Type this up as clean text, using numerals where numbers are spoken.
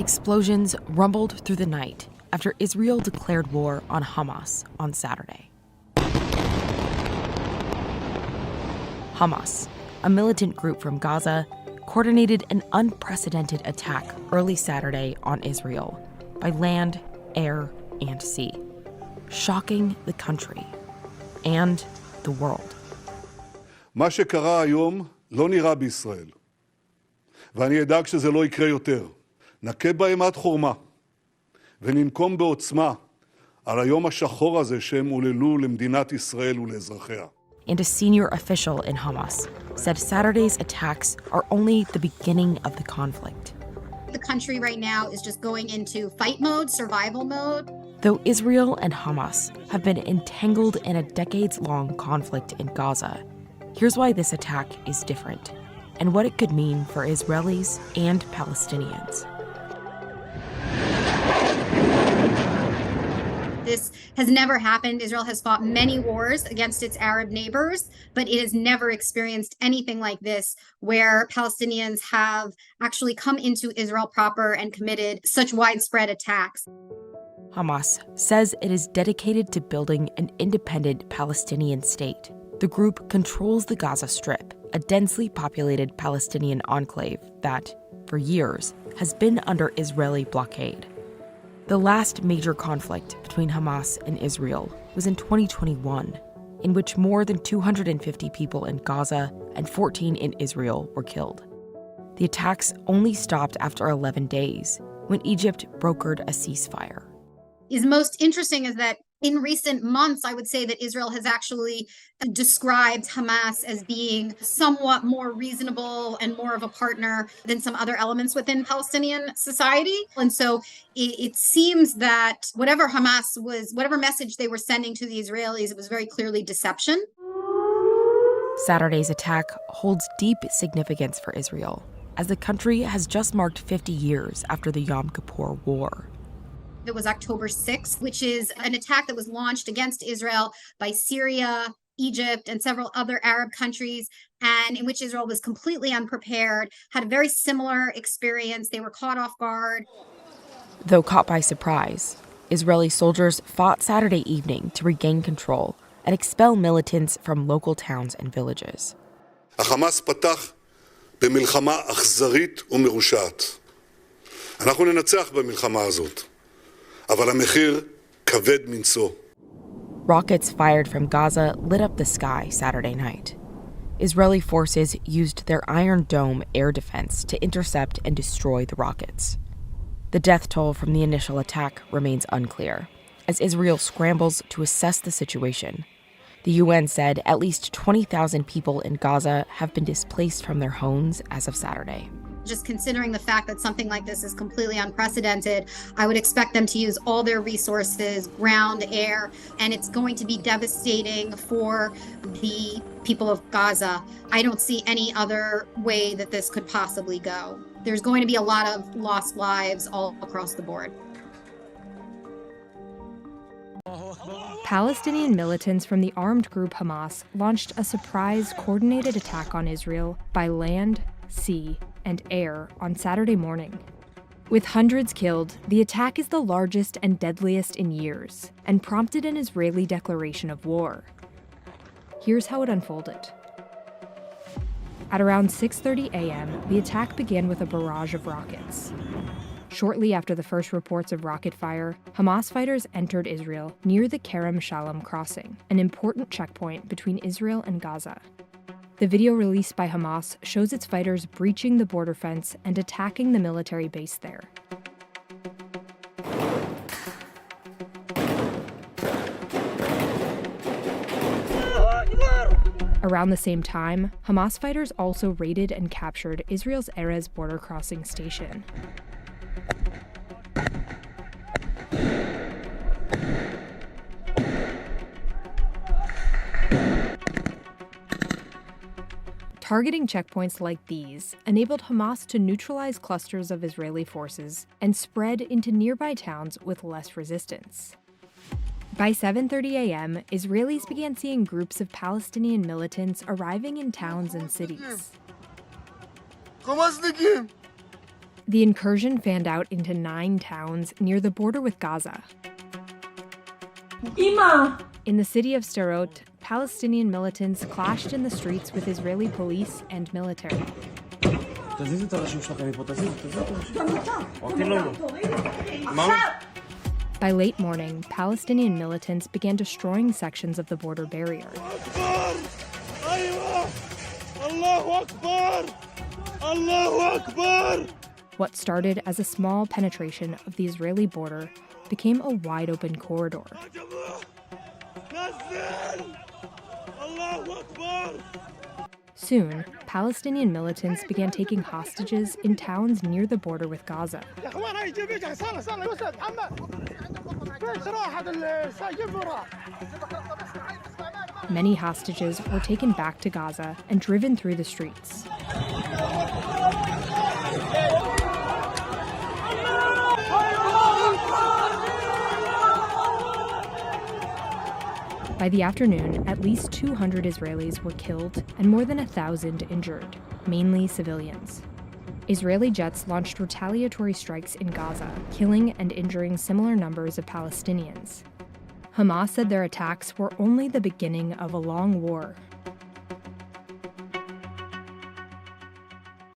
Explosions rumbled through the night after Israel declared war on Hamas on Saturday. Hamas, a militant group from Gaza, coordinated an unprecedented attack early Saturday on Israel by land, air, and sea, shocking the country and the world. מה שקרה היום לא נראה בישראל, ואני אדאג שזה לא יקרה יותר. נכה באימת חורמה, וננקום בעוצמה על היום השחור הזה שהם עוללו למדינת ישראל ולאזרחיה. And a senior official in Hamas said Saturday's attacks are only the beginning of the conflict. The country right now is just going into fight mode, survival mode. Though Israel and Hamas have been entangled in a decades-long conflict in Gaza, here's why this attack is different and what it could mean for Israelis and Palestinians. This has never happened. Israel has fought many wars against its Arab neighbors, but it has never experienced anything like this, where Palestinians have actually come into Israel proper and committed such widespread attacks. Hamas says it is dedicated to building an independent Palestinian state. The group controls the Gaza Strip, a densely populated Palestinian enclave that, for years, has been under Israeli blockade. The last major conflict between Hamas and Israel was in 2021, in which more than 250 people in Gaza and 14 in Israel were killed. The attacks only stopped after 11 days, when Egypt brokered a ceasefire. Is most interesting is that in recent months, I would say that Israel has actually described Hamas as being somewhat more reasonable and more of a partner than some other elements within Palestinian society. And so it seems that whatever message they were sending to the Israelis, it was very clearly deception. Saturday's attack holds deep significance for Israel, as the country has just marked 50 years after the Yom Kippur War. It was October 6th, which is an attack that was launched against Israel by Syria, Egypt, and several other Arab countries, and in which Israel was completely unprepared, had a very similar experience. They were caught off guard. Though caught by surprise, Israeli soldiers fought Saturday evening to regain control and expel militants from local towns and villages. החמאס פתח במלחמה אכזרית ומרושעת. אנחנו ננצח במלחמה הזאת. אבל המחיר כבד מנשוא. Rockets fired from Gaza lit up the sky Saturday night. Israeli forces used their Iron Dome air defense to intercept and destroy the rockets. The death toll from the initial attack remains unclear, as Israel scrambles to assess the situation. The UN said at least 20,000 people in Gaza have been displaced from their homes as of Saturday. Just considering the fact that something like this is completely unprecedented, I would expect them to use all their resources, ground, air, and it's going to be devastating for the people of Gaza. I don't see any other way that this could possibly go. There's going to be a lot of lost lives all across the board. Palestinian militants from the armed group Hamas launched a surprise coordinated attack on Israel by land, sea, and air on Saturday morning. With hundreds killed, the attack is the largest and deadliest in years and prompted an Israeli declaration of war. Here's how it unfolded. At around 6:30 a.m., the attack began with a barrage of rockets. Shortly after the first reports of rocket fire, Hamas fighters entered Israel near the Kerem Shalom crossing, an important checkpoint between Israel and Gaza. The video released by Hamas shows its fighters breaching the border fence and attacking the military base there. Around the same time, Hamas fighters also raided and captured Israel's Erez border crossing station. Targeting checkpoints like these enabled Hamas to neutralize clusters of Israeli forces and spread into nearby towns with less resistance. By 7:30 a.m., Israelis began seeing groups of Palestinian militants arriving in towns and cities. The incursion fanned out into 9 towns near the border with Gaza. In the city of Sderot, Palestinian militants clashed in the streets with Israeli police and military. By late morning, Palestinian militants began destroying sections of the border barrier. What started as a small penetration of the Israeli border became a wide-open corridor. Soon, Palestinian militants began taking hostages in towns near the border with Gaza. Many hostages were taken back to Gaza and driven through the streets. By the afternoon, at least 200 Israelis were killed and more than 1,000 injured, mainly civilians. Israeli jets launched retaliatory strikes in Gaza, killing and injuring similar numbers of Palestinians. Hamas said their attacks were only the beginning of a long war